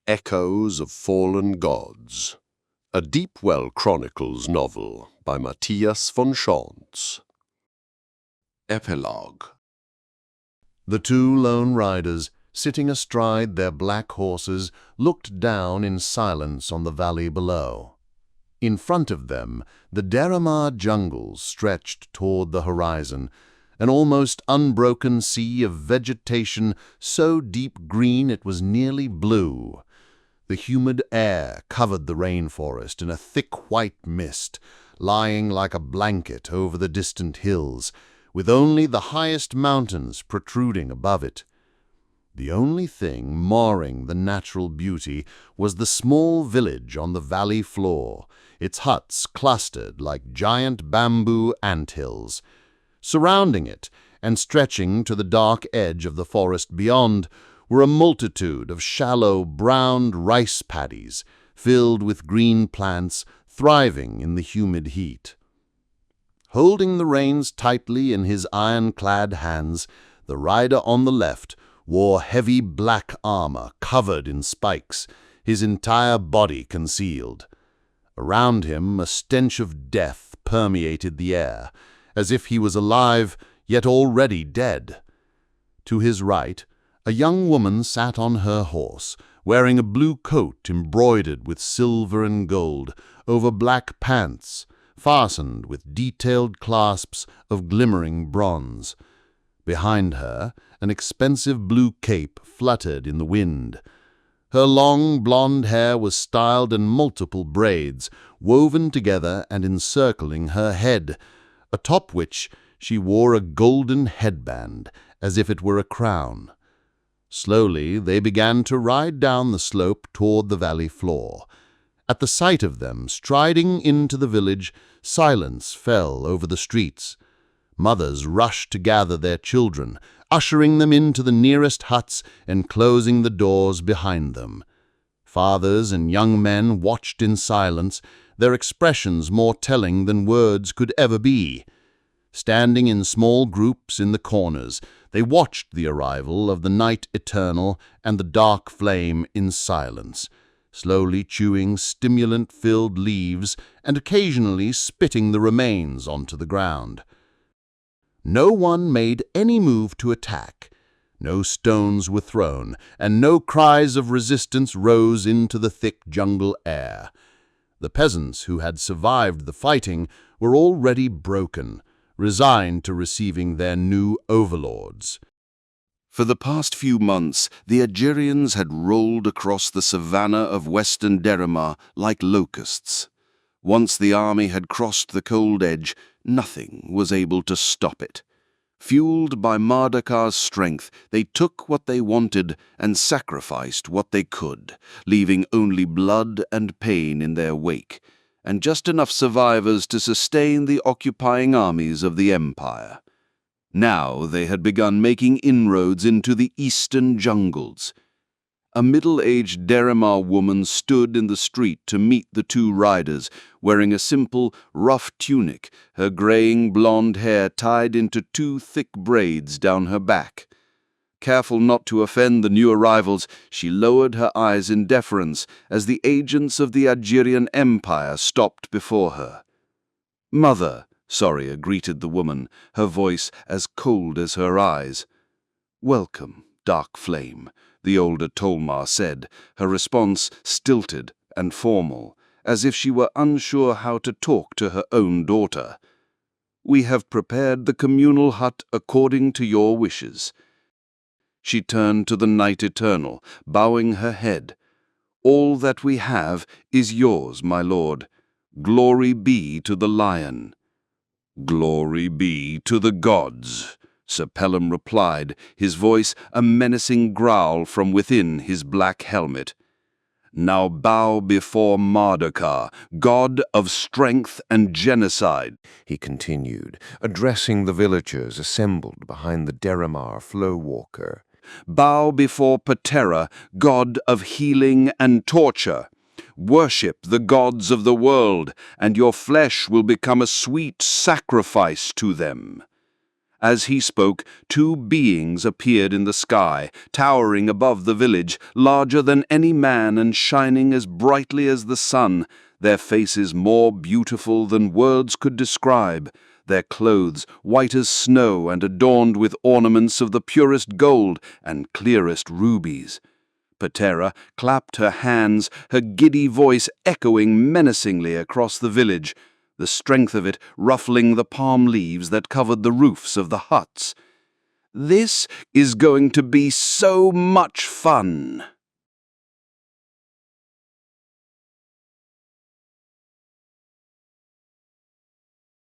Echoes of Fallen Gods, a Deepwell Chronicles novel by Mattias von Schantz. Epilogue. The two lone riders, sitting astride their black horses, looked down in silence on the valley below. In front of them, the Deramar jungles stretched toward the horizon, an almost unbroken sea of vegetation so deep green it was nearly blue. The humid air covered the rainforest in a thick white mist, lying like a blanket over the distant hills, with only the highest mountains protruding above it. The only thing marring the natural beauty was the small village on the valley floor, its huts clustered like giant bamboo anthills. Surrounding it, and stretching to the dark edge of the forest beyond, were a multitude of shallow, browned rice paddies, filled with green plants, thriving in the humid heat. Holding the reins tightly in his iron-clad hands, the rider on the left wore heavy black armor covered in spikes, his entire body concealed. Around him a stench of death permeated the air, as if he was alive, yet already dead. To his right, a young woman sat on her horse, wearing a blue coat embroidered with silver and gold, over black pants, fastened with detailed clasps of glimmering bronze. Behind her, an expensive blue cape fluttered in the wind. Her long blonde hair was styled in multiple braids, woven together and encircling her head, atop which she wore a golden headband, as if it were a crown. Slowly they began to ride down the slope toward the valley floor. At the sight of them striding into the village, silence fell over the streets. Mothers rushed to gather their children, ushering them into the nearest huts and closing the doors behind them. Fathers and young men watched in silence, their expressions more telling than words could ever be. Standing in small groups in the corners, they watched the arrival of the night eternal and the dark flame in silence, slowly chewing stimulant-filled leaves and occasionally spitting the remains onto the ground. No one made any move to attack. No stones were thrown, and no cries of resistance rose into the thick jungle air. The peasants who had survived the fighting were already broken, resigned to receiving their new overlords. For the past few months, the Algerians had rolled across the savanna of western Deramar like locusts. Once the army had crossed the cold edge, nothing was able to stop it. Fueled by Mardakar's strength, they took what they wanted and sacrificed what they could, leaving only blood and pain in their wake, and just enough survivors to sustain the occupying armies of the Empire. Now they had begun making inroads into the eastern jungles. A middle-aged Deramar woman stood in the street to meet the two riders, wearing a simple, rough tunic, her graying blonde hair tied into two thick braids down her back. Careful not to offend the new arrivals, she lowered her eyes in deference as the agents of the Algerian Empire stopped before her. "Mother," Soria greeted the woman, her voice as cold as her eyes. "Welcome, Dark Flame," the older Tolmar said, her response stilted and formal, as if she were unsure how to talk to her own daughter. "We have prepared the communal hut according to your wishes." She turned to the Night Eternal, bowing her head. "All that we have is yours, my lord. Glory be to the Lion." "Glory be to the gods," Sir Pelham replied, his voice a menacing growl from within his black helmet. "Now bow before Mardakar, god of strength and genocide," he continued, addressing the villagers assembled behind the Deramar flowwalker. "Bow before Patera, god of healing and torture. Worship the gods of the world, and your flesh will become a sweet sacrifice to them. As he spoke, two beings appeared in the sky, towering above the village, larger than any man and shining as brightly as the sun, their faces more beautiful than words could describe, their clothes white as snow and adorned with ornaments of the purest gold and clearest rubies. Patera clapped her hands, her giddy voice echoing menacingly across the village, the strength of it ruffling the palm leaves that covered the roofs of the huts. "This is going to be so much fun!"